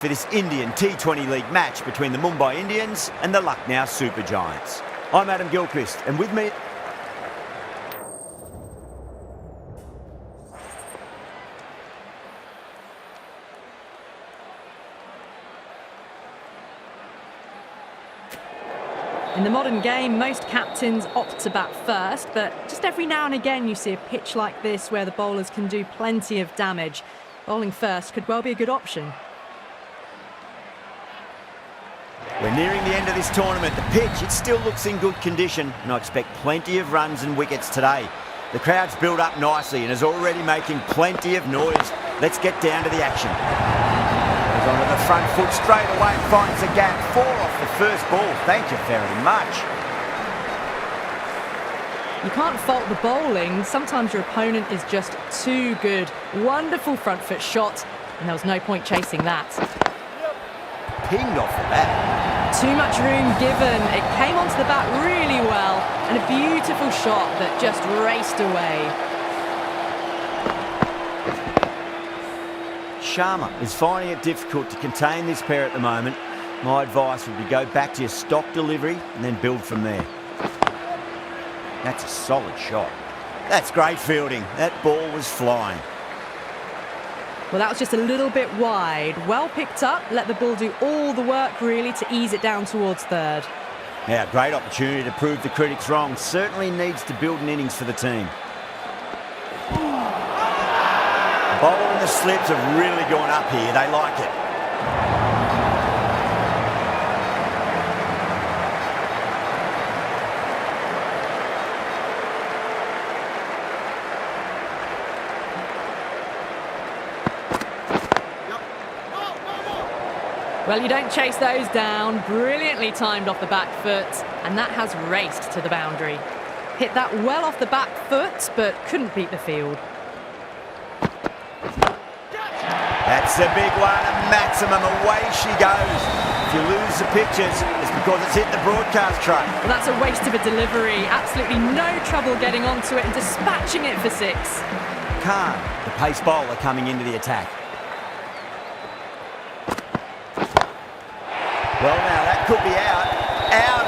For this Indian T20 League match between the Mumbai Indians and the Lucknow Super Giants. I'm Adam Gilchrist, and with me... In the modern game, most captains opt to bat first, but just every now and again you see a pitch like this where the bowlers can do plenty of damage. Bowling first could well be a good option. We're nearing the end of this tournament. The pitch, it still looks in good condition, and I expect plenty of runs and wickets today. The crowd's built up nicely and is already making plenty of noise. Let's get down to the action. Goes onto the front foot straight away and finds the gap. 4 off the first ball. Thank you very much. You can't fault the bowling. Sometimes your opponent is just too good. Wonderful front foot shot, and there was no point chasing that. Pinged off the bat. Too much room given. It came onto the bat really well, and a beautiful shot that just raced away. Sharma is finding it difficult to contain this pair at the moment. My advice would be go back to your stock delivery and then build from there. That's a solid shot. That's great fielding. That ball was flying. Well, that was just a little bit wide. Well picked up, let the ball do all the work really to ease it down towards third. Yeah, great opportunity to prove the critics wrong. Certainly needs to build an innings for the team. The bowl and the slips have really gone up here. They like it. Well, you don't chase those down. Brilliantly timed off the back foot, and that has raced to the boundary. Hit that well off the back foot, but couldn't beat the field. That's a big one, a maximum. Away she goes. If you lose the pictures, it's because it's hit the broadcast tray. Well, that's a waste of a delivery. Absolutely no trouble getting onto it and dispatching it for 6. Khan, the pace bowler, coming into the attack. Well, now that could be out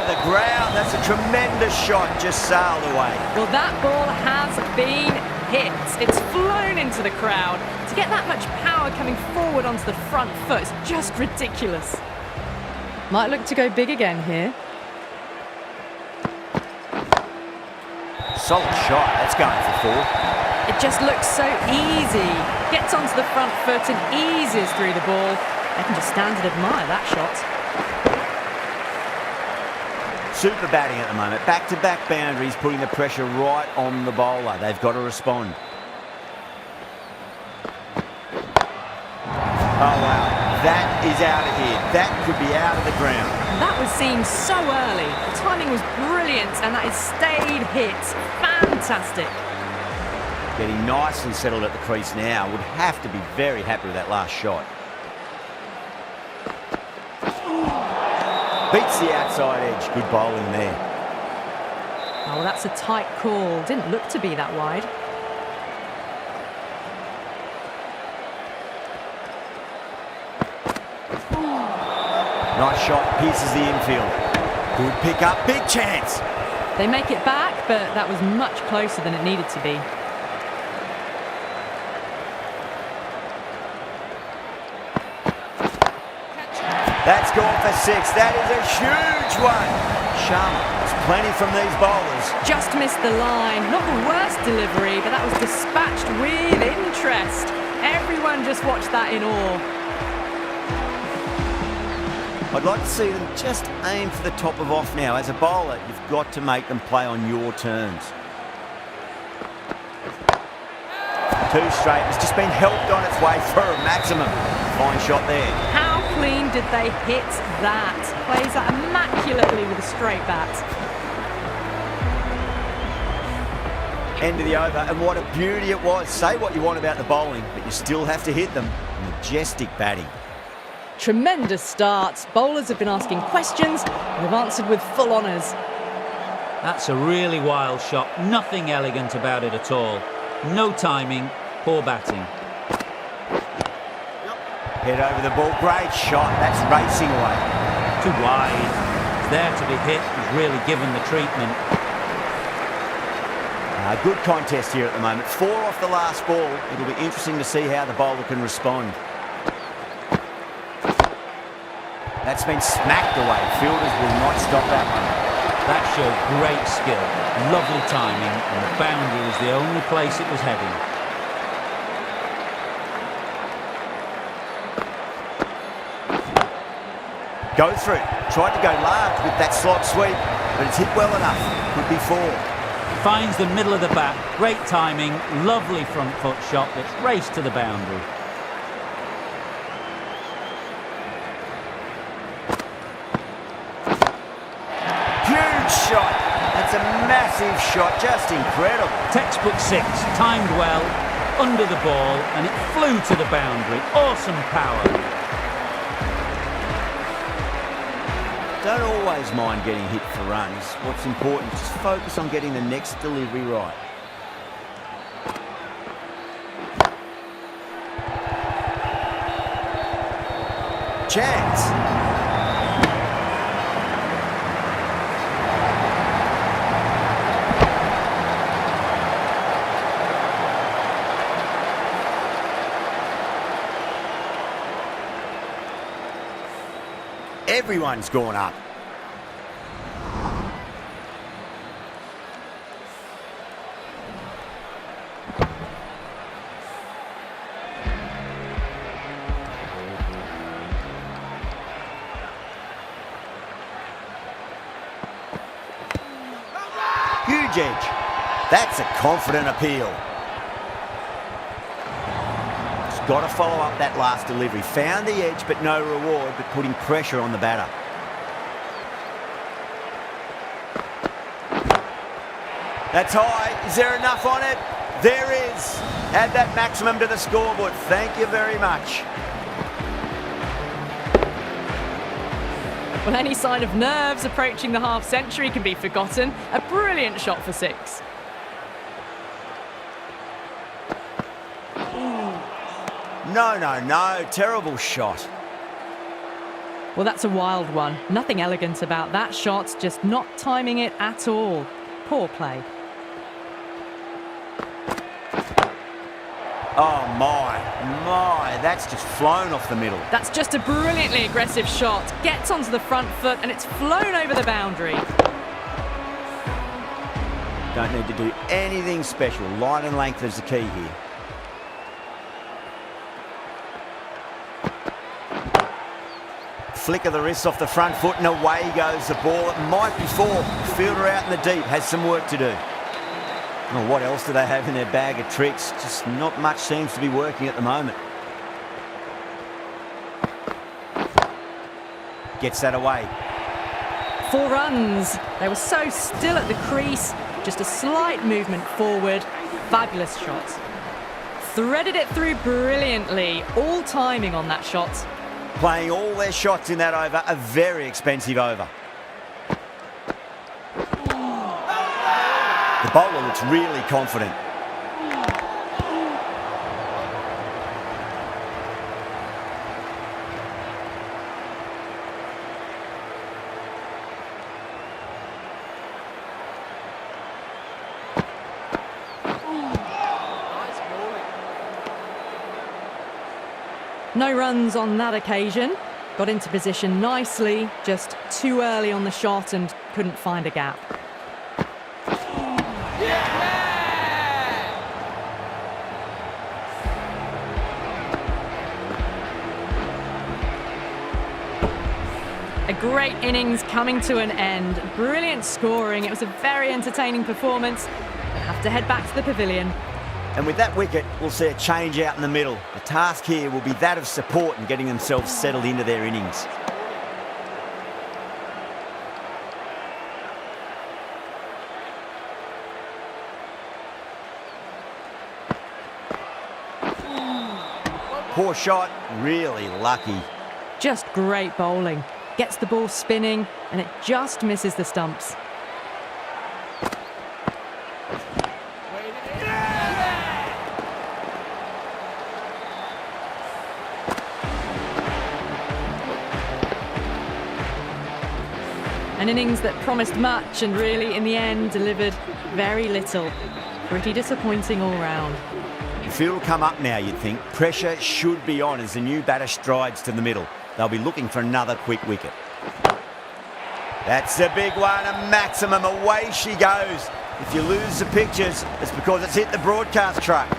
of the ground. That's a tremendous shot, just sailed away. Well, that ball has been hit. It's flown into the crowd. To get that much power coming forward onto the front foot is just ridiculous. Might look to go big again here. Solid shot, that's going for 4. It just looks so easy. Gets onto the front foot and eases through the ball. I can just stand and admire that shot. Super batting at the moment. Back-to-back boundaries, putting the pressure right on the bowler. They've got to respond. Oh, wow. That is out of here. That could be out of the ground. That was seen so early. The timing was brilliant, and that is stayed hit. Fantastic. Getting nicely settled at the crease now. Would have to be very happy with that last shot. Beats the outside edge. Good bowling there. Oh, well, that's a tight call. Didn't look to be that wide. Nice shot. Pierces the infield. Good pick up. Big chance. They make it back, but that was much closer than it needed to be. That's gone for 6. That is a huge one. Sharma, there's plenty from these bowlers. Just missed the line. Not the worst delivery, but that was dispatched with interest. Everyone just watched that in awe. I'd like to see them just aim for the top of off now. As a bowler, you've got to make them play on your terms. 2 straight. It's just been helped on its way for a maximum. Fine shot there. How clean did they hit that? Plays that immaculately with a straight bat. End of the over, and what a beauty it was. Say what you want about the bowling, but you still have to hit them. Majestic batting. Tremendous start. Bowlers have been asking questions, and they've answered with full honours. That's a really wild shot. Nothing elegant about it at all. No timing, poor batting. Head over the ball, great shot, that's racing away. Too wide. It's there to be hit. He's really given the treatment. Good contest here at the moment. 4 off the last ball. It'll be interesting to see how the bowler can respond. That's been smacked away. Fielders will not stop that one. That showed great skill, lovely timing, and the boundary was the only place it was heading. Go through. Tried to go large with that slot sweep, but it's hit well enough. Could be 4. Finds the middle of the bat, great timing, lovely front foot shot that's raced to the boundary. Huge shot. That's a massive shot, just incredible. Textbook 6, timed well, under the ball, and it flew to the boundary. Awesome power. Don't always mind getting hit for runs. What's important is just focus on getting the next delivery right. Chance. Everyone's gone up. Huge edge. That's a confident appeal. Got to follow up that last delivery. Found the edge, but no reward, but putting pressure on the batter. That's high. Is there enough on it? There is. Add that maximum to the scoreboard. Thank you very much. Well, any sign of nerves approaching the half-century can be forgotten. A brilliant shot for 6. No. Terrible shot. Well, that's a wild one. Nothing elegant about that shot, just not timing it at all. Poor play. Oh, my. That's just flown off the middle. That's just a brilliantly aggressive shot. Gets onto the front foot and it's flown over the boundary. Don't need to do anything special. Line and length is the key here. Flick of the wrist off the front foot and away goes the ball. It might be 4. The fielder out in the deep has some work to do. Well, what else do they have in their bag of tricks? Just not much seems to be working at the moment. Gets that away. 4 runs. They were so still at the crease. Just a slight movement forward. Fabulous shot. Threaded it through brilliantly. All timing on that shot. Playing all their shots in that over, a very expensive over. The bowler looks really confident. No runs on that occasion. Got into position nicely, just too early on the shot and couldn't find a gap. A great innings coming to an end. Brilliant scoring. It was a very entertaining performance. They have to head back to the pavilion. And with that wicket, we'll see a change out in the middle. The task here will be that of support and getting themselves settled into their innings. Poor shot, really lucky. Just great bowling. Gets the ball spinning and it just misses the stumps. An innings that promised much and really, in the end, delivered very little. Pretty disappointing all round. The field will come up now, you'd think. Pressure should be on as the new batter strides to the middle. They'll be looking for another quick wicket. That's a big one, a maximum. Away she goes. If you lose the pictures, it's because it's hit the broadcast truck.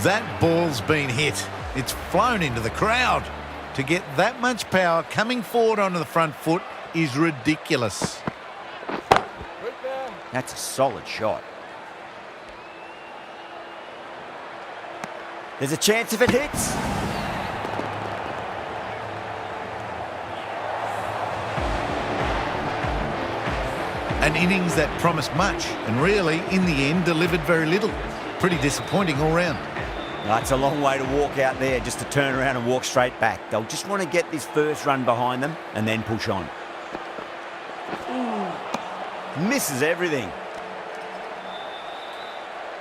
That ball's been hit. It's flown into the crowd. To get that much power coming forward onto the front foot is ridiculous. That's a solid shot. There's a chance if it hits. An innings that promised much and really, in the end, delivered very little. Pretty disappointing all round. That's a long way to walk out there just to turn around and walk straight back. They'll just want to get this first run behind them and then push on. Misses everything.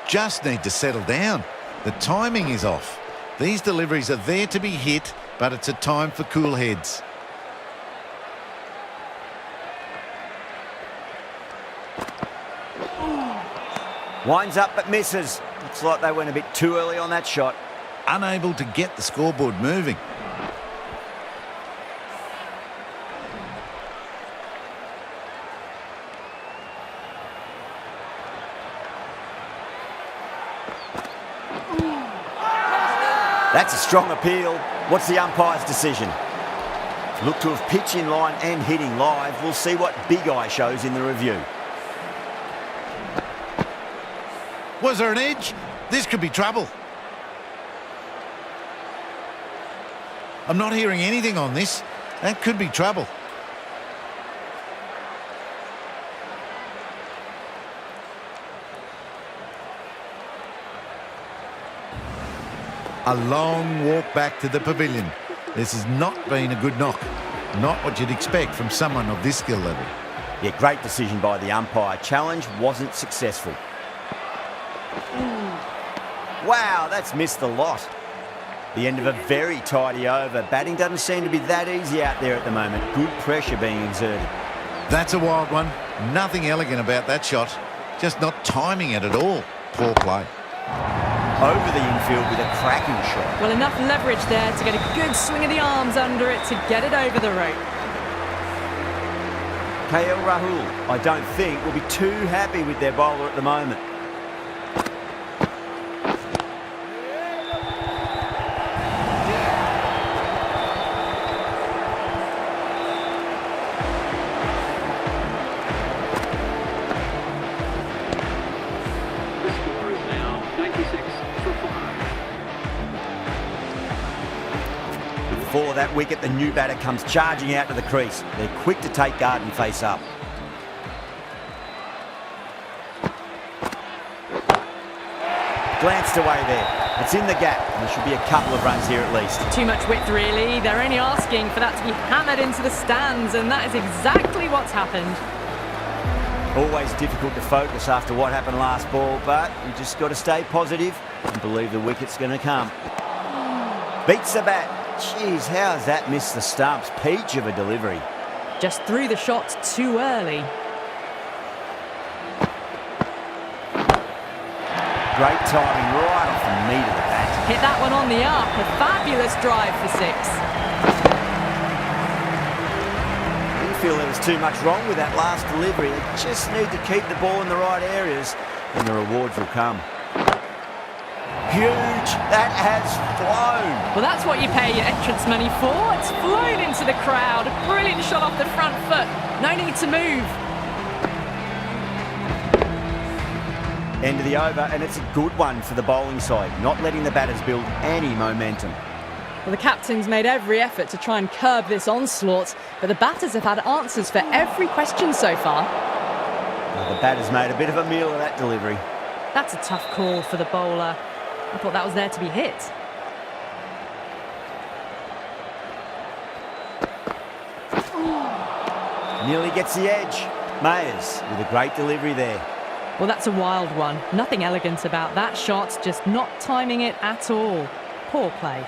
Just need to settle down. The timing is off. These deliveries are there to be hit, but it's a time for cool heads. Winds up but misses. Looks like they went a bit too early on that shot. Unable to get the scoreboard moving. That's a strong appeal. What's the umpire's decision? Look to have pitch in line and hitting live. We'll see what Big Eye shows in the review. Was there an edge? This could be trouble. I'm not hearing anything on this. That could be trouble. A long walk back to the pavilion. This has not been a good knock. Not what you'd expect from someone of this skill level. Yeah, great decision by the umpire. Challenge wasn't successful. Wow, that's missed the lot. The end of a very tidy over. Batting doesn't seem to be that easy out there at the moment. Good pressure being exerted. That's a wild one. Nothing elegant about that shot. Just not timing it at all. Poor play. Over the infield with a cracking shot. Well, enough leverage there to get a good swing of the arms under it to get it over the rope. KL Rahul, I don't think, will be too happy with their bowler at the moment. Before that wicket, the new batter comes charging out to the crease. They're quick to take guard and face up. Glanced away there. It's in the gap, and there should be a couple of runs here at least. Too much width, really. They're only asking for that to be hammered into the stands, and that is exactly what's happened. Always difficult to focus after what happened last ball, but you just got to stay positive and believe the wicket's going to come. Beats the bat. Jeez, how has that missed the stumps? Peach of a delivery. Just threw the shot too early. Great timing right off the meat of the bat. Hit that one on the up. A fabulous drive for six. I didn't feel there was too much wrong with that last delivery. They just need to keep the ball in the right areas and the rewards will come. Huge. That has flown. Well, that's what you pay your entrance money for. It's flown into the crowd. A brilliant shot off the front foot. No need to move. End of the over, and it's a good one for the bowling side, not letting the batters build any momentum. Well, the captain's made every effort to try and curb this onslaught, but the batters have had answers for every question so far. Well, the batter's made a bit of a meal of that delivery. That's a tough call for the bowler. I thought that was there to be hit. Nearly gets the edge. Mayers with a great delivery there. Well, that's a wild one. Nothing elegant about that shot, just not timing it at all. Poor play.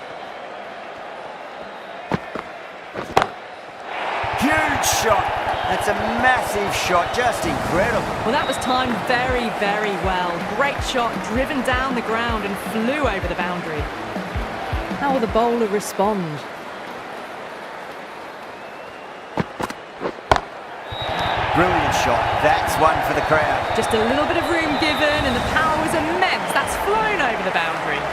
Huge Good shot. That's a massive shot, just incredible. Well, that was timed very, very well. Great shot, driven down the ground and flew over the boundary. How will the bowler respond? Brilliant shot. That's one for the crowd. Just a little bit of room given and the power was immense. That's flown over the boundary.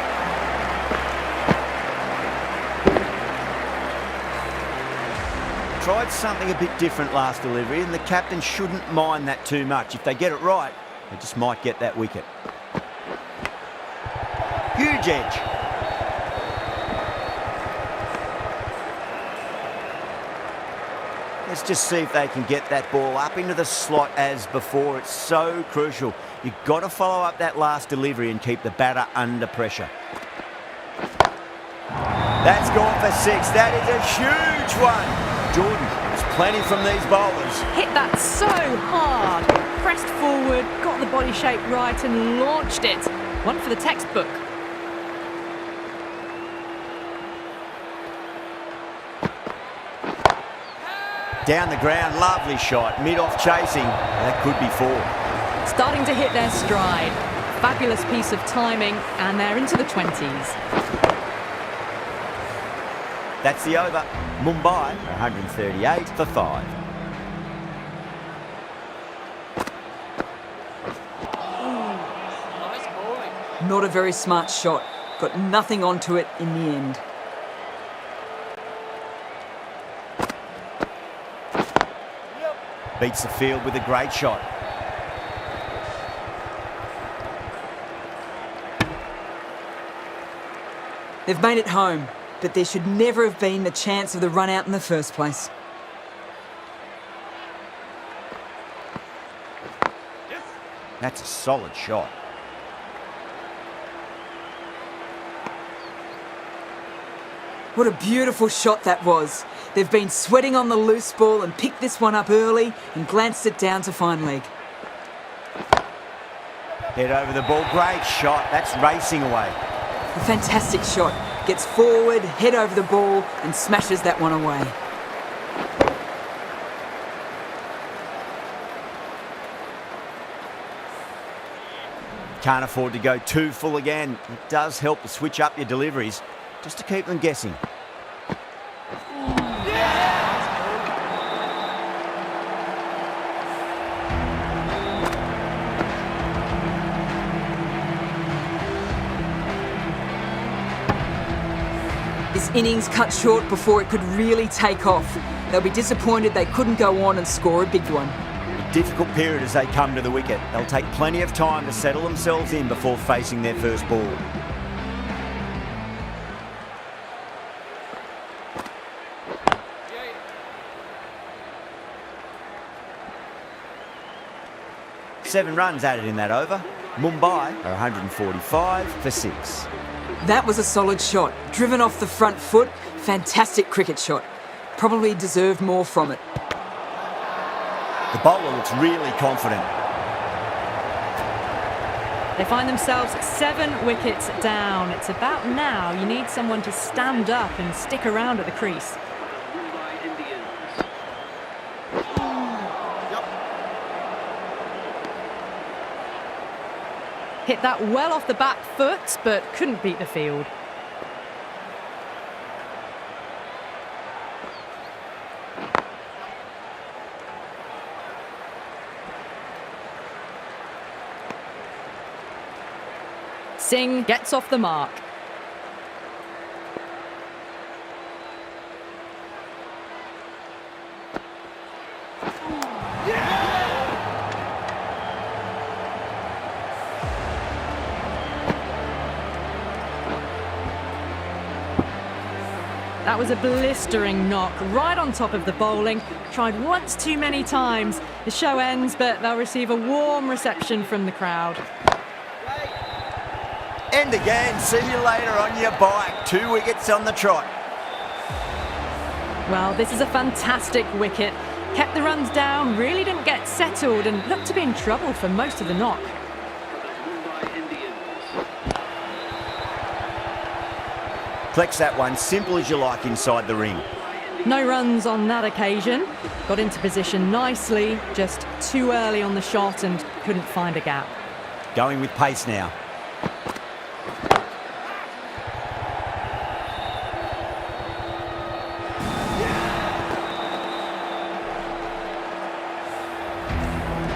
Tried something a bit different last delivery, and the captain shouldn't mind that too much. If they get it right, they just might get that wicket. Huge edge. Let's just see if they can get that ball up into the slot as before. It's so crucial. You've got to follow up that last delivery and keep the batter under pressure. That's gone for 6. That is a huge one. Jordan, there's plenty from these bowlers. Hit that so hard. Pressed forward, got the body shape right and launched it. One for the textbook. Down the ground, lovely shot. Mid-off chasing. That could be 4. Starting to hit their stride. Fabulous piece of timing, and they're into the 20s. That's the over. Mumbai, 138 for 5. Not a very smart shot. Got nothing onto it in the end. Beats the field with a great shot. They've made it home, but there should never have been the chance of the run out in the first place. That's a solid shot. What a beautiful shot that was. They've been sweating on the loose ball and picked this one up early and glanced it down to fine leg. Head over the ball. Great shot. That's racing away. A fantastic shot. Gets forward, head over the ball and smashes that one away. Can't afford to go too full again. It does help to switch up your deliveries just to keep them guessing. This innings cut short before it could really take off. They'll be disappointed they couldn't go on and score a big one. A difficult period as they come to the wicket. They'll take plenty of time to settle themselves in before facing their first ball. Seven runs added in that over. Mumbai are 145 for 6. That was a solid shot. Driven off the front foot. Fantastic cricket shot. Probably deserved more from it. The bowler looks really confident. They find themselves 7 wickets down. It's about now you need someone to stand up and stick around at the crease. Hit that well off the back foot, but couldn't beat the field. Singh gets off the mark. That was a blistering knock right on top of the bowling. Tried once too many times. The show ends, but they'll receive a warm reception from the crowd. End again. See you later on your bike. 2 wickets on the trot. Well, this is a fantastic wicket. Kept the runs down, really didn't get settled and looked to be in trouble for most of the knock. Collects that one, simple as you like inside the ring. No runs on that occasion. Got into position nicely, just too early on the shot and couldn't find a gap. Going with pace now.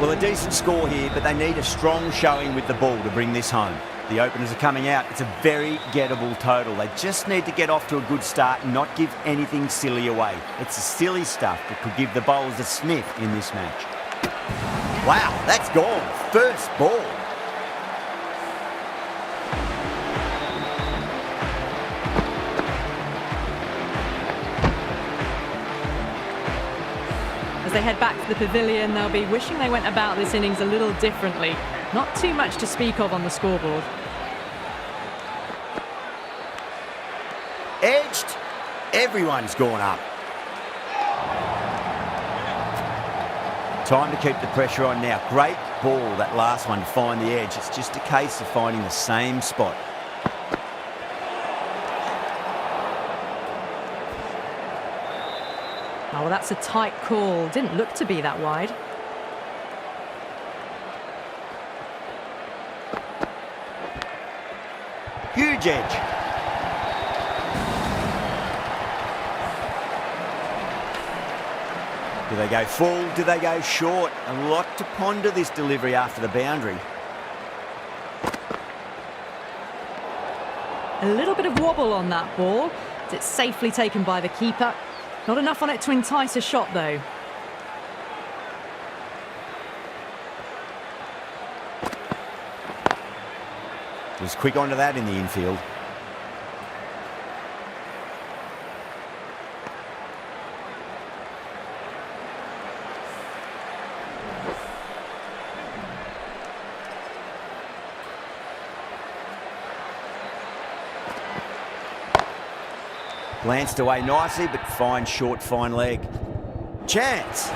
Well, a decent score here, but they need a strong showing with the ball to bring this home. The openers are coming out. It's a very gettable total. They just need to get off to a good start and not give anything silly away. It's the silly stuff that could give the bowlers a sniff in this match. Wow, that's gone. First ball. As they head back to the pavilion, they'll be wishing they went about this innings a little differently. Not too much to speak of on the scoreboard. Edged. Everyone's gone up. Time to keep the pressure on now. Great ball, that last one, to find the edge. It's just a case of finding the same spot. Oh, well, that's a tight call. Didn't look to be that wide. Huge edge. Do they go full? Do they go short? A lot to ponder this delivery after the boundary. A little bit of wobble on that ball. It's safely taken by the keeper. Not enough on it to entice a shot, though. Was quick onto that in the infield. Glanced away nicely, but fine short, fine leg. Chance.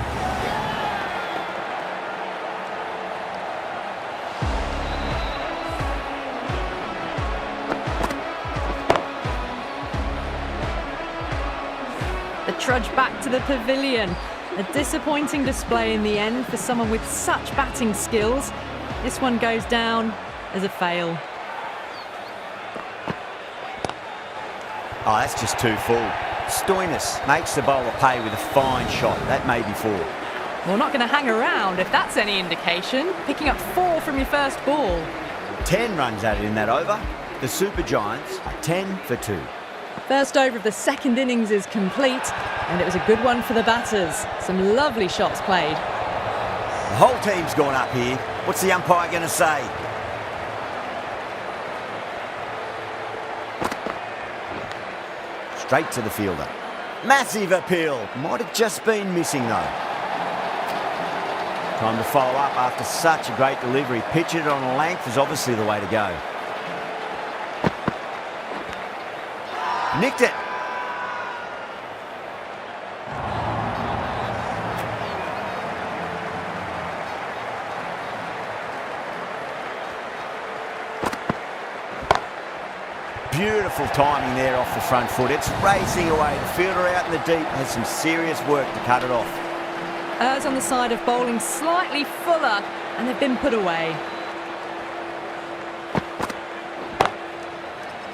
The trudge back to the pavilion. A disappointing display in the end for someone with such batting skills. This one goes down as a fail. Oh, that's just too full. Stoinis makes the bowler pay with a fine shot. That may be 4. Well, not going to hang around if that's any indication. Picking up 4 from your first ball. 10 runs added in that over. The Super Giants are 10 for 2. First over of the second innings is complete, and it was a good one for the batters. Some lovely shots played. The whole team's gone up here. What's the umpire going to say? Straight to the fielder. Massive appeal. Might have just been missing though. Time to follow up after such a great delivery. Pitch it on a length is obviously the way to go. Nicked it. Beautiful timing there off the front foot. It's racing away. The fielder out in the deep has some serious work to cut it off. Errs on the side of bowling slightly fuller, and they've been put away.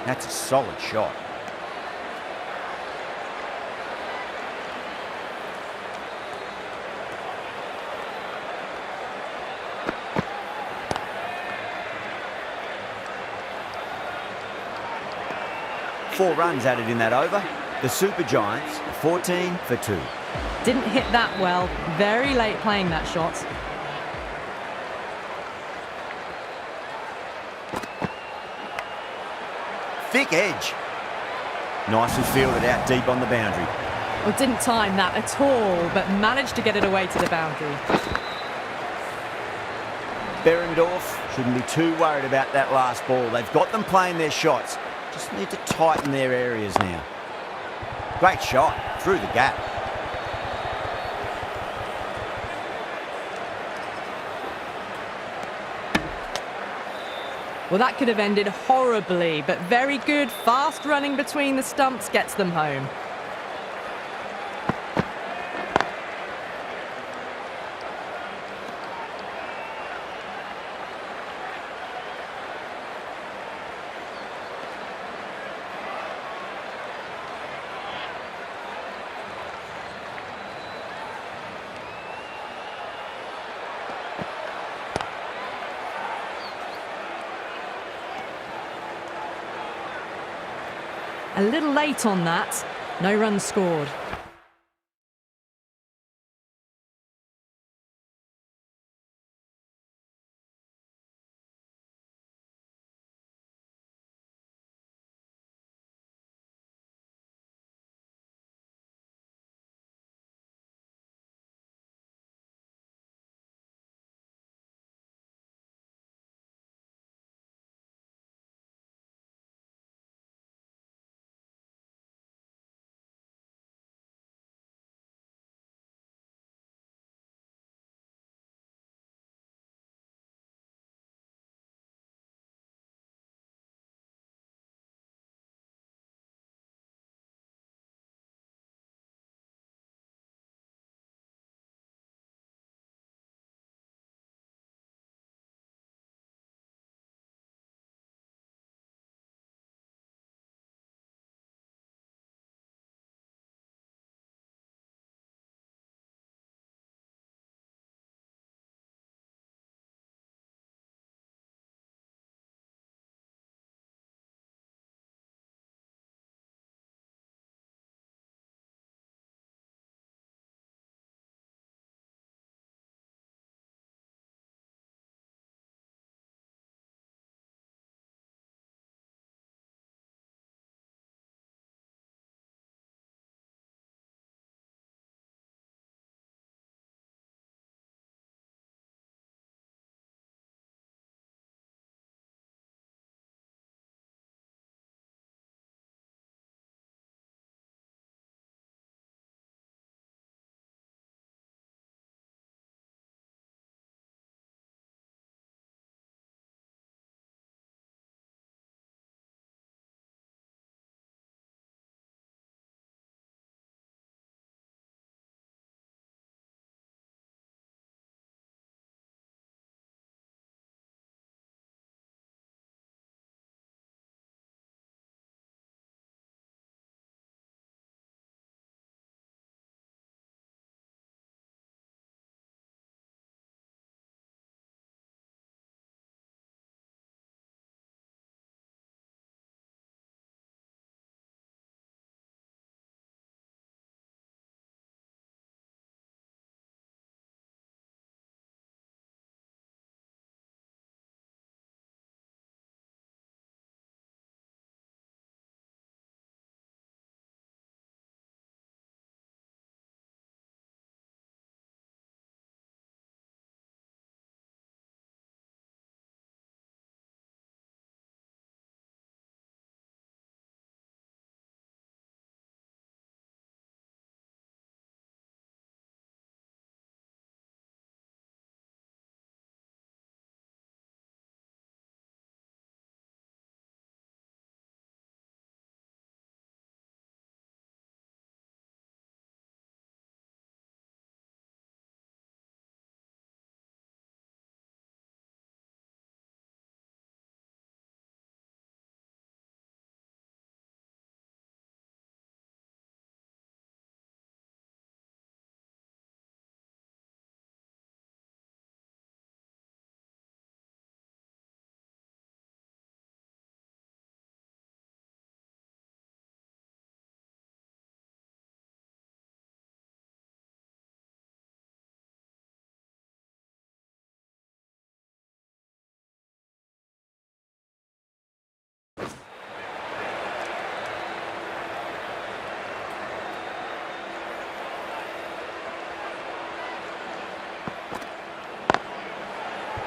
That's a solid shot. Four runs added in that over. The Super Giants, 14 for 2. Didn't hit that well. Very late playing that shot. Thick edge. Nicely fielded out deep on the boundary. Well, didn't time that at all, but managed to get it away to the boundary. Behrendorff shouldn't be too worried about that last ball. They've got them playing their shots. Just need to tighten their areas now. Great shot through the gap. Well, that could have ended horribly, but very good. Fast running between the stumps gets them home. A little late on that. No runs scored.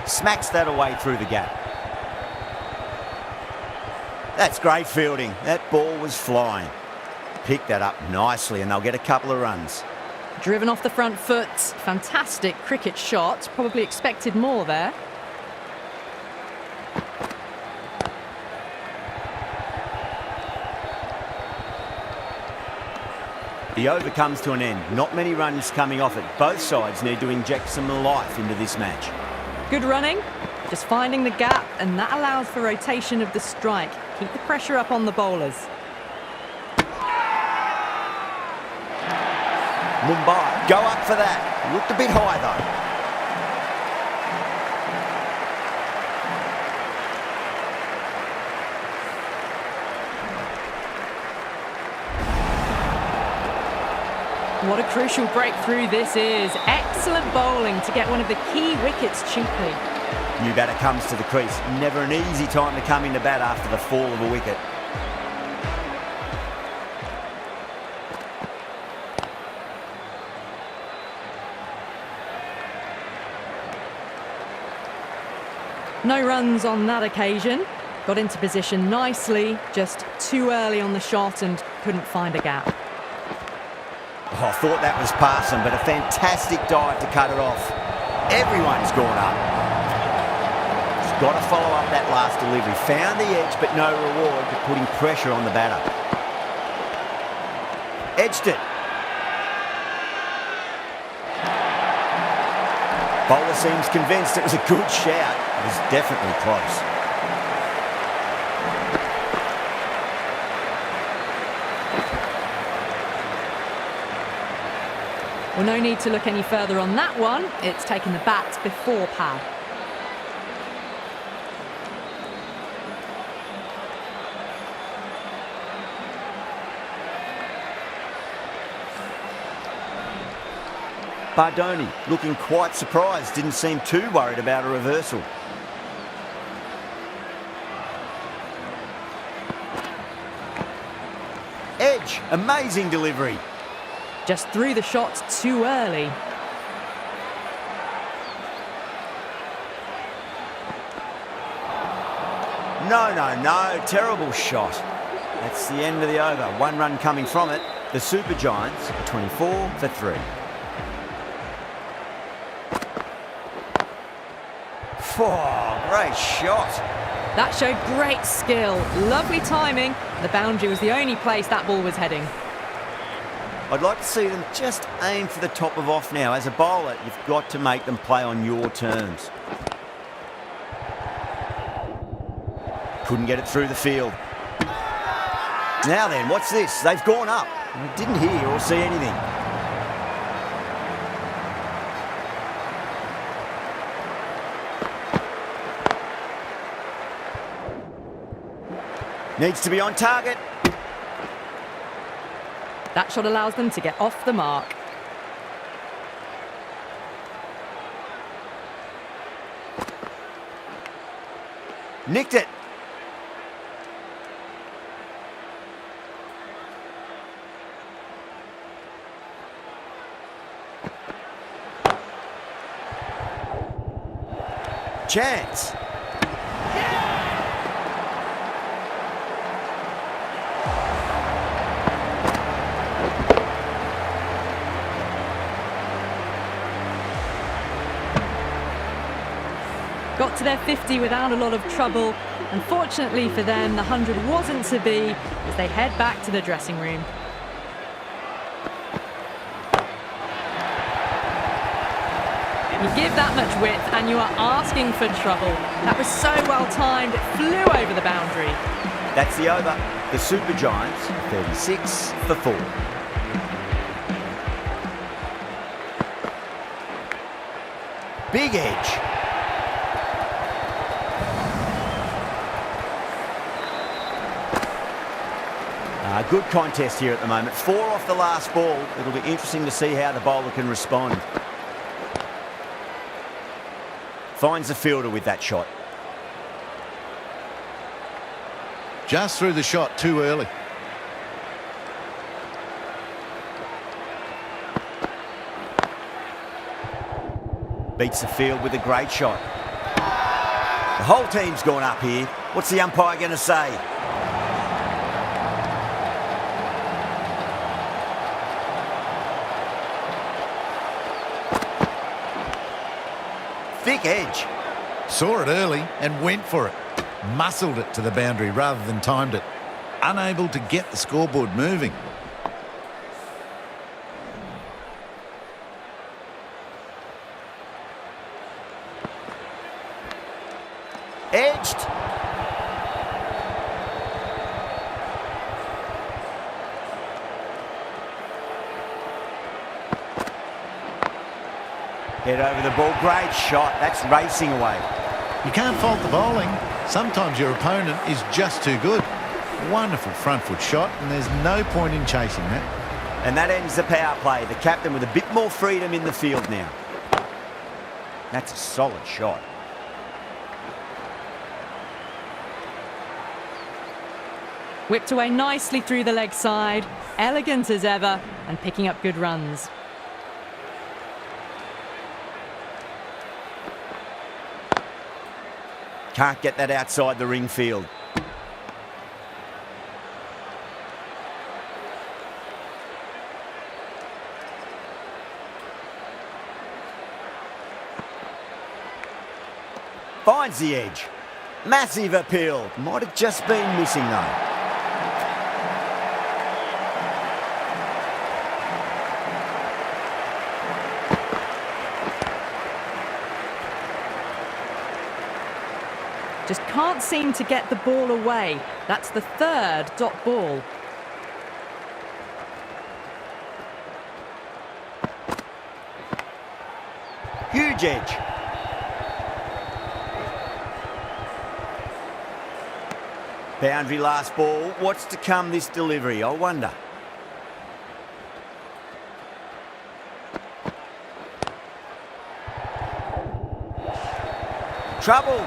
Smacks that away through the gap. That's great fielding. That ball was flying. Pick that up nicely and they'll get a couple of runs. Driven off the front foot. Fantastic cricket shot. Probably expected more there. The over comes to an end. Not many runs coming off it. Both sides need to inject some life into this match. Good running. Just finding the gap, and that allows for rotation of the strike. Keep the pressure up on the bowlers. Mumbai, go up for that. Looked a bit high though. What a crucial breakthrough this is. Excellent bowling to get one of the key wickets cheaply. New batter comes to the crease. Never an easy time to come into bat after the fall of a wicket. No runs on that occasion. Got into position nicely, just too early on the shot and couldn't find a gap. Oh, I thought that was passing, but a fantastic dive to cut it off. Everyone's gone up. He's got to follow up that last delivery. Found the edge, but no reward, but putting pressure on the batter. Edged it. Bowler seems convinced it was a good shout. It was definitely close. Well, no need to look any further on that one. It's taken the bat before pad. Bardoni looking quite surprised, didn't seem too worried about a reversal. Edge, amazing delivery. Just threw the shot too early. No, terrible shot. That's the end of the over. 1 run coming from it. The Super Giants are 24 for 3. Oh, great shot. That showed great skill. Lovely timing. The boundary was the only place that ball was heading. I'd like to see them just aim for the top of off now. As a bowler, you've got to make them play on your terms. Couldn't get it through the field. Now then, what's this? They've gone up. I didn't hear or see anything. Needs to be on target. That shot allows them to get off the mark. Nicked it. Chance. Got to their 50 without a lot of trouble. Unfortunately for them, the 100 wasn't to be as they head back to the dressing room. You give that much width and you are asking for trouble. That was so well timed, it flew over the boundary. That's the over. The Super Giants, 36 for 4. Big edge. Good contest here at the moment. 4 off the last ball. It'll be interesting to see how the bowler can respond. Finds the fielder with that shot. Just threw the shot too early. Beats the field with a great shot. The whole team's gone up here. What's the umpire going to say? Thick edge. Saw it early and went for it. Muscled it to the boundary rather than timed it. Unable to get the scoreboard moving. Edged. Head over the ball. Great shot. That's racing away. You can't fault the bowling. Sometimes your opponent is just too good. Wonderful front foot shot, and there's no point in chasing that. And that ends the power play. The captain with a bit more freedom in the field now. That's a solid shot. Whipped away nicely through the leg side. Elegant as ever and picking up good runs. Can't get that outside the ring field. Finds the edge. Massive appeal. Might have just been missing though. Just can't seem to get the ball away. That's the third dot ball. Huge edge. Boundary last ball. What's to come this delivery, I wonder. Trouble.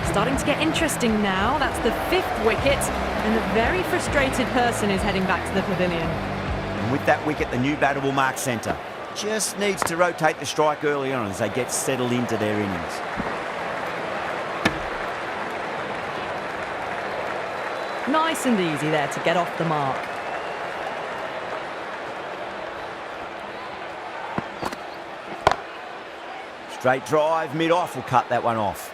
Starting to get interesting now. That's the fifth wicket, and a very frustrated person is heading back to the pavilion. And with that wicket, the new batter will mark centre. Just needs to rotate the strike early on as they get settled into their innings. Nice and easy there to get off the mark. Straight drive, mid-off will cut that one off.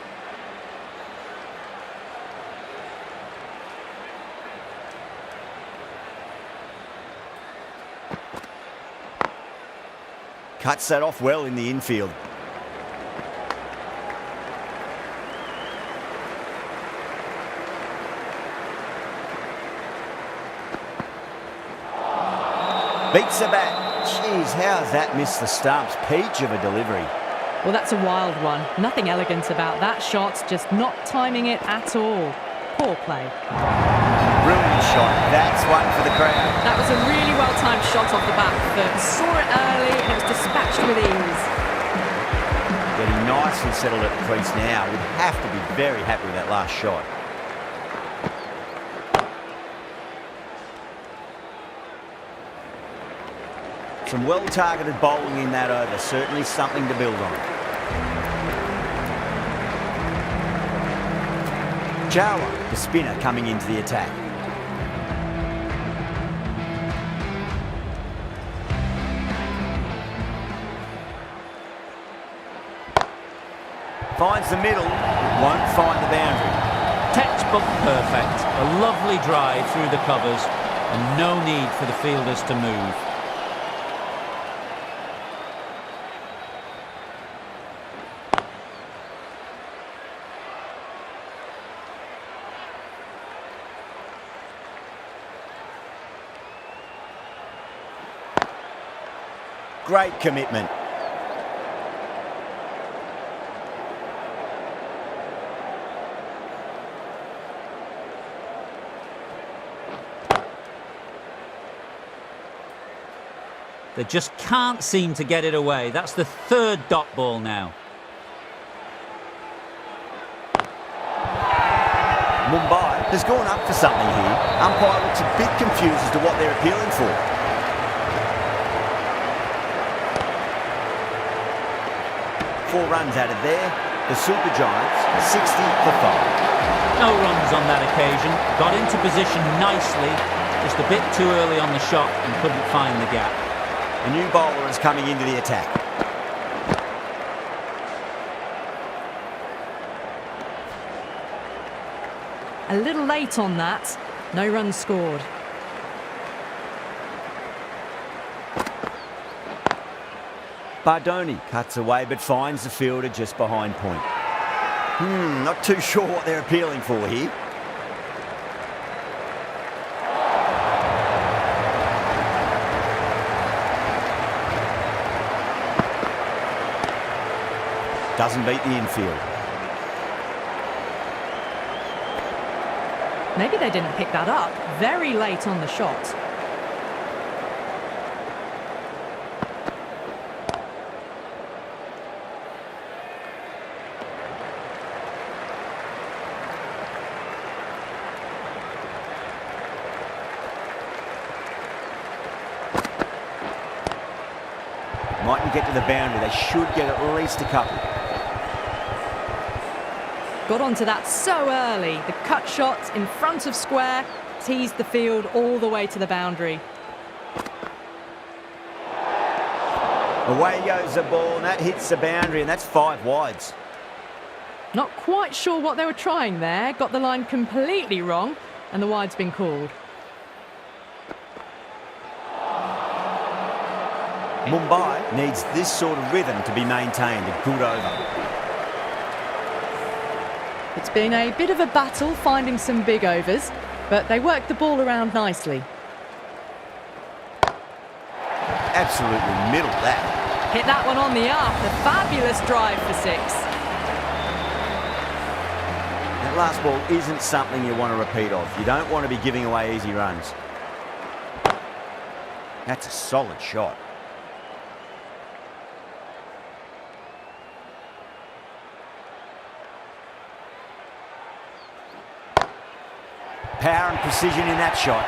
Cuts that off well in the infield. Beats the bat. Jeez, how's that missed the stumps? Peach of a delivery. Well, that's a wild one. Nothing elegant about that shot, just not timing it at all. Poor play. Brilliant shot. That's one for the crowd. That was a really well-timed shot off the back foot. Saw it early and it was dispatched with ease. Getting nicely settled at the crease now. Would have to be very happy with that last shot. Some well-targeted bowling in that over. Certainly something to build on. Jala, the spinner, coming into the attack. Finds the middle, won't find the boundary. Textbook perfect. A lovely drive through the covers and no need for the fielders to move. Great commitment. They just can't seem to get it away. That's the third dot ball now. Mumbai has gone up for something here. Umpire looks a bit confused as to what they're appealing for. Four runs out of there. The Super Giants, 60 for 5. No runs on that occasion. Got into position nicely. Just a bit too early on the shot and couldn't find the gap. A new bowler is coming into the attack. A little late on that. No runs scored. Bardoni cuts away but finds the fielder just behind point. Not too sure what they're appealing for here. doesn't beat the infield. Maybe they didn't pick that up very late on the shot. Mightn't get to the boundary. They should get at least a couple. Got onto that so early. The cut shot in front of square teased the field all the way to the boundary. Away goes the ball, and that hits the boundary, and that's 5 wides. Not quite sure what they were trying there. Got the line completely wrong, and the wide's been called. Mumbai needs this sort of rhythm to be maintained. A good over. It's been a bit of a battle finding some big overs, but they worked the ball around nicely. Absolutely middle that. Hit that one on the up. A fabulous drive for 6. That last ball isn't something you want to repeat of. You don't want to be giving away easy runs. That's a solid shot. Power and precision in that shot.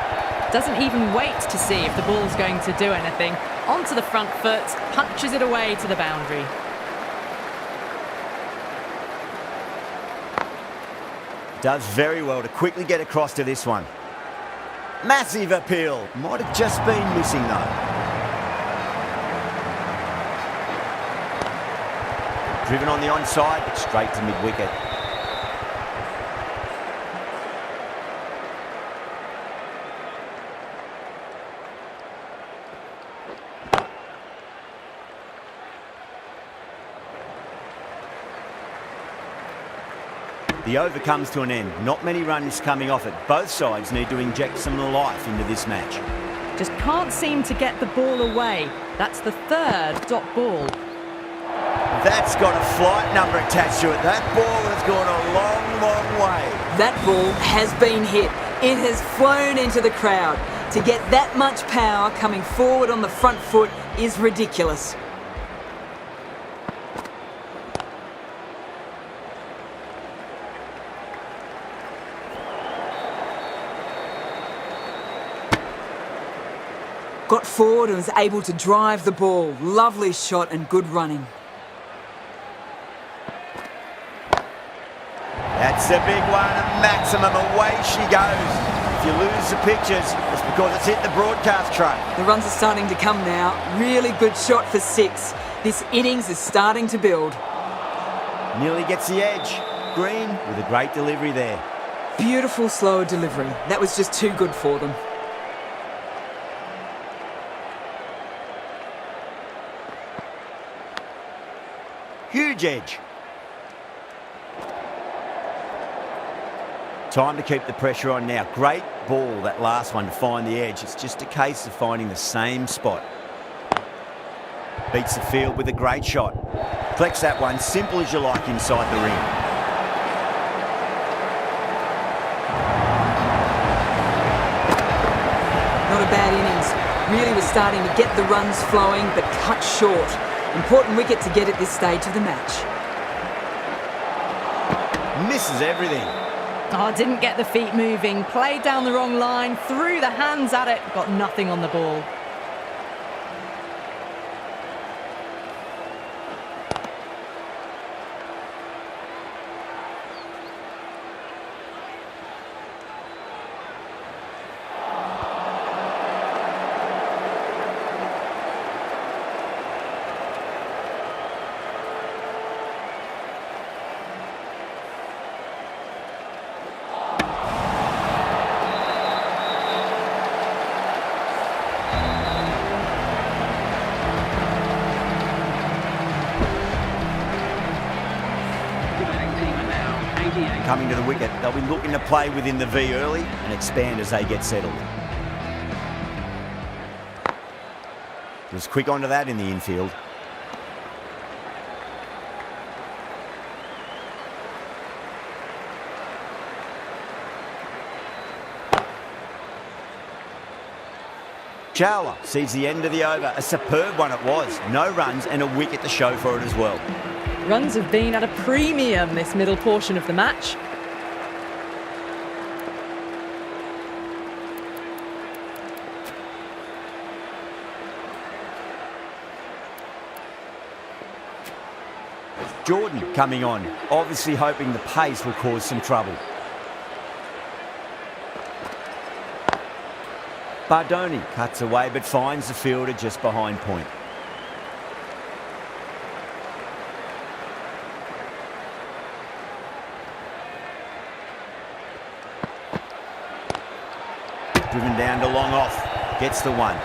Doesn't even wait to see if the ball's going to do anything. Onto the front foot, punches it away to the boundary. Does very well to quickly get across to this one. Massive appeal. Might have just been missing though. Driven on the onside, but straight to mid-wicket. The over comes to an end. Not many runs coming off it. Both sides need to inject some life into this match. Just can't seem to get the ball away. That's the 3rd dot ball. That's got a flight number attached to it. That ball has gone a long, long way. That ball has been hit. It has flown into the crowd. To get that much power coming forward on the front foot is ridiculous. Got forward and was able to drive the ball. Lovely shot and good running. That's a big one, a maximum. Away she goes. If you lose the pictures, it's because it's hit the broadcast tray. The runs are starting to come now. Really good shot for 6. This innings is starting to build. Nearly gets the edge. Green with a great delivery there. Beautiful slower delivery. That was just too good for them. Huge edge. Time to keep the pressure on now. Great ball, that last one, to find the edge. It's just a case of finding the same spot. Beats the field with a great shot. Flex that one, simple as you like, inside the ring. Not a bad innings. Really was starting to get the runs flowing, but cut short. Important wicket to get at this stage of the match. Misses everything. Oh, didn't get the feet moving. Played down the wrong line. Threw the hands at it. Got nothing on the ball. Coming to the wicket, they'll be looking to play within the V early and expand as they get settled. Was quick onto that in the infield. Chowla sees the end of the over. A superb one it was. No runs and a wicket to show for it as well. Runs have been at a premium this middle portion of the match. Jordan coming on, obviously hoping the pace will cause some trouble. Bardoni cuts away but finds the fielder just behind point. Driven down to long off, gets the one.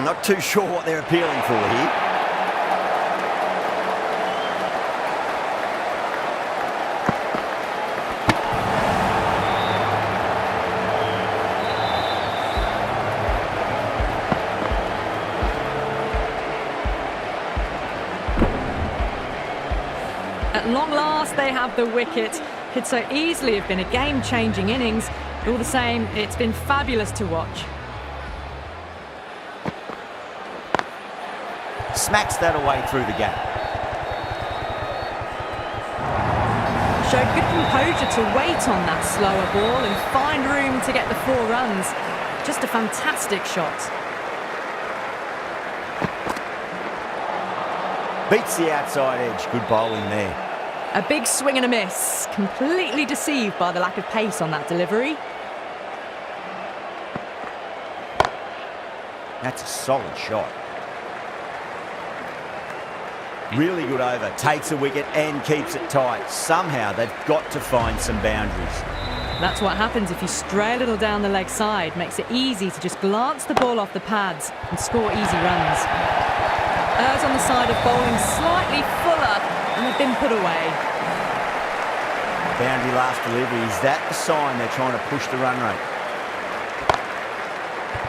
Not too sure what they're appealing for here. At long last, they have the wicket. Could so easily have been a game-changing innings. All the same, it's been fabulous to watch. Smacks that away through the gap. Showed good composure to wait on that slower ball and find room to get the 4 runs. Just a fantastic shot. Beats the outside edge. Good bowling there. A big swing and a miss. Completely deceived by the lack of pace on that delivery. That's a solid shot. Really good over. Takes a wicket and keeps it tight. Somehow they've got to find some boundaries. That's what happens if you stray a little down the leg side. Makes it easy to just glance the ball off the pads and score easy runs. Errs on the side of bowling slightly fuller and they've been put away. Boundary last delivery. Is that the sign they're trying to push the run rate?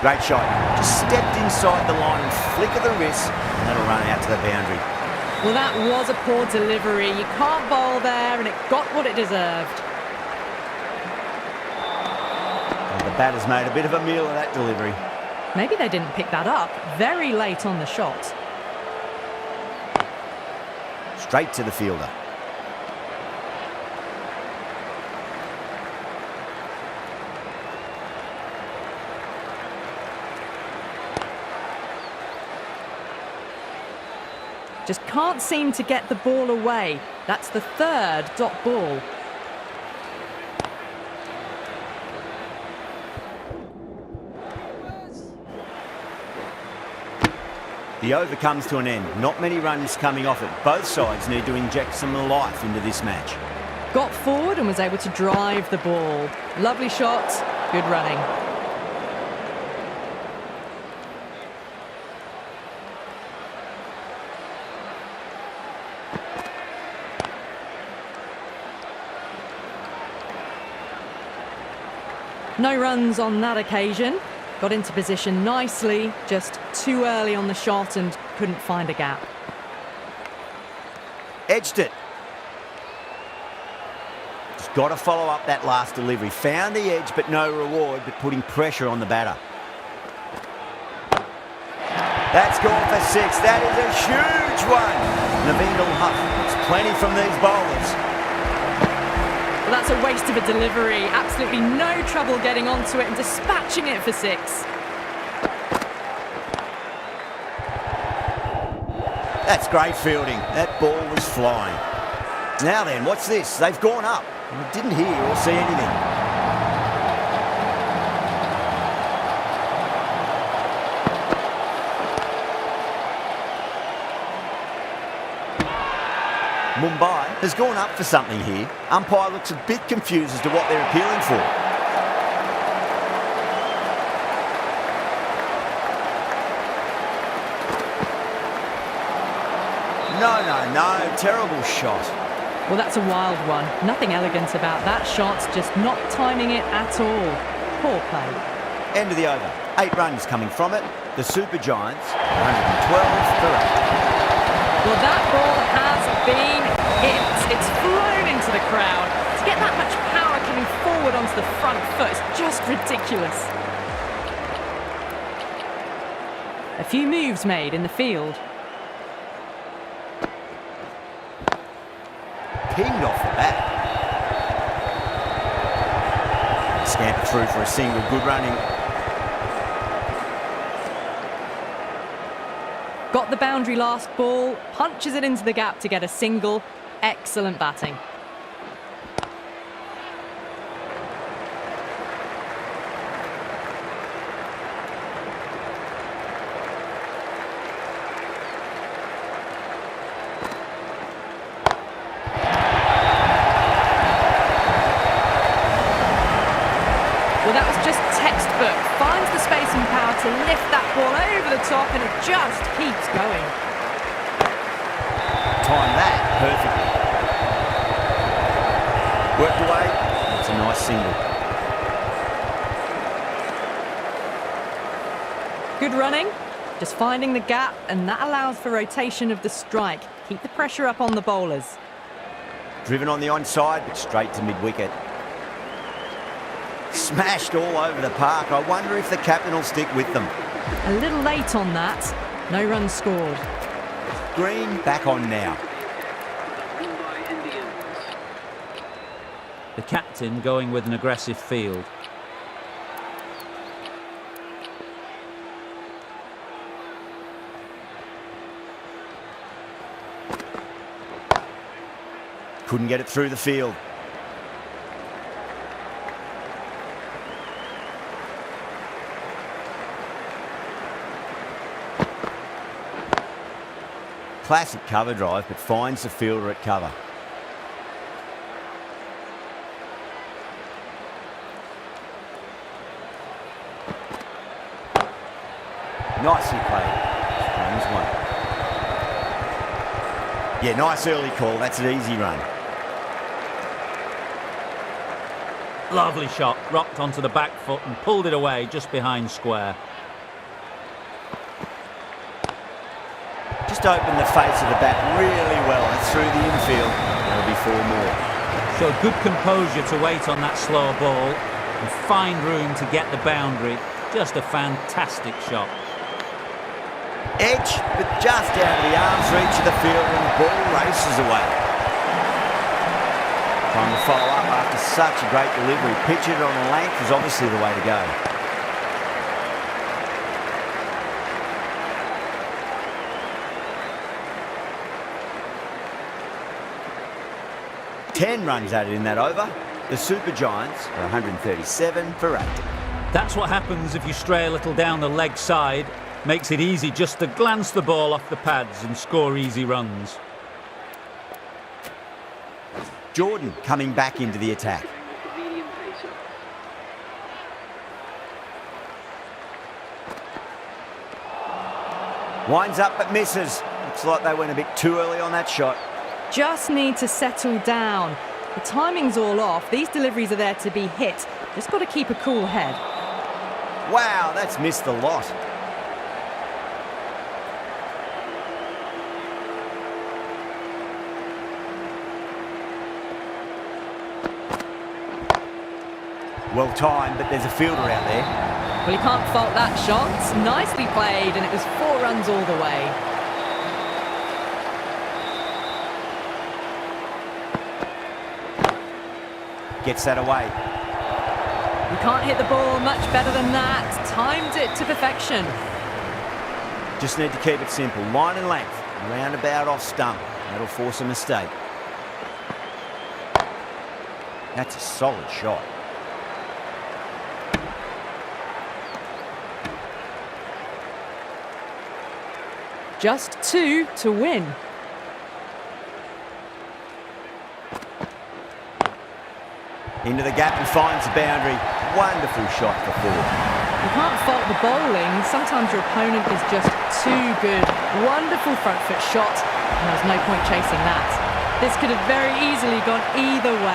Great shot. Just stepped inside the line and flick of the wrist and that'll run out to the boundary. Well, that was a poor delivery. You can't bowl there and it got what it deserved. And the batter's made a bit of a meal of that delivery. Maybe they didn't pick that up very late on the shot. Straight to the fielder. Just can't seem to get the ball away. That's the 3rd dot ball. The over comes to an end. Not many runs coming off it. Both sides need to inject some life into this match. Got forward and was able to drive the ball. Lovely shot, good running. No runs on that occasion. Got into position nicely, just too early on the shot and couldn't find a gap. Edged it. Just got to follow up that last delivery. Found the edge, but no reward, but putting pressure on the batter. That's gone for 6. That is a huge one. Naveen will huff. It's plenty from these bowlers. Well, that's a waste of a delivery. Absolutely no trouble getting onto it and dispatching it for 6. That's great fielding. That ball was flying. Now then, what's this? They've gone up. I didn't hear or see anything. Mumbai has gone up for something here. Umpire looks a bit confused as to what they're appealing for. No, terrible shot. Well, that's a wild one. Nothing elegant about that shot, just not timing it at all. Poor play. End of the over. 8 runs coming from it. The Super Giants, 112 for 8. Well, that ball has been hit. It's flown into the crowd. To get that much power coming forward onto the front foot is just ridiculous. A few moves made in the field. Pinged off the bat. Scamper through for a single. Good running. Got the boundary last ball, punches it into the gap to get a single. Excellent batting. Well, that was just textbook. Finds the space and power to lift that ball over the top, and it just keeps going. Time that perfectly. Worked away. It's a nice single. Good running, just finding the gap, and that allows for rotation of the strike. Keep the pressure up on the bowlers. Driven on the onside, but straight to mid-wicket. Smashed all over the park. I wonder if the captain will stick with them. A little late on that. No runs scored. Green back on now. The captain going with an aggressive field. Couldn't get it through the field. Classic cover drive, but finds the fielder at cover. Nicely played. Runs one. Yeah, nice early call. That's an easy run. Lovely shot, rocked onto the back foot and pulled it away just behind square. Just opened the face of the bat really well and through the infield. There'll be 4 more. Showed good composure to wait on that slow ball and find room to get the boundary. Just a fantastic shot. Edge, but just out of the arm's reach of the field and the ball races away. Time to follow up after such a great delivery. Pitch it on a length is obviously the way to go. Ten runs added in that over. The Super Giants are 137 for 8. That's what happens if you stray a little down the leg side. Makes it easy just to glance the ball off the pads and score easy runs. Jordan coming back into the attack. Winds up but misses. Looks like they went a bit too early on that shot. Just need to settle down. The timing's all off. These deliveries are there to be hit. Just got to keep a cool head. Wow, that's missed the lot. Well timed, but there's a fielder out there. Well, you can't fault that shot. Nicely played, and it was 4 runs all the way. Gets that away. You can't hit the ball much better than that. Timed it to perfection. Just need to keep it simple. Line and length. Roundabout off stump. That'll force a mistake. That's a solid shot. Just 2 to win. Into the gap and finds the boundary. Wonderful shot for 4. You can't fault the bowling. Sometimes your opponent is just too good. Wonderful front foot shot, and there's no point chasing that. This could have very easily gone either way.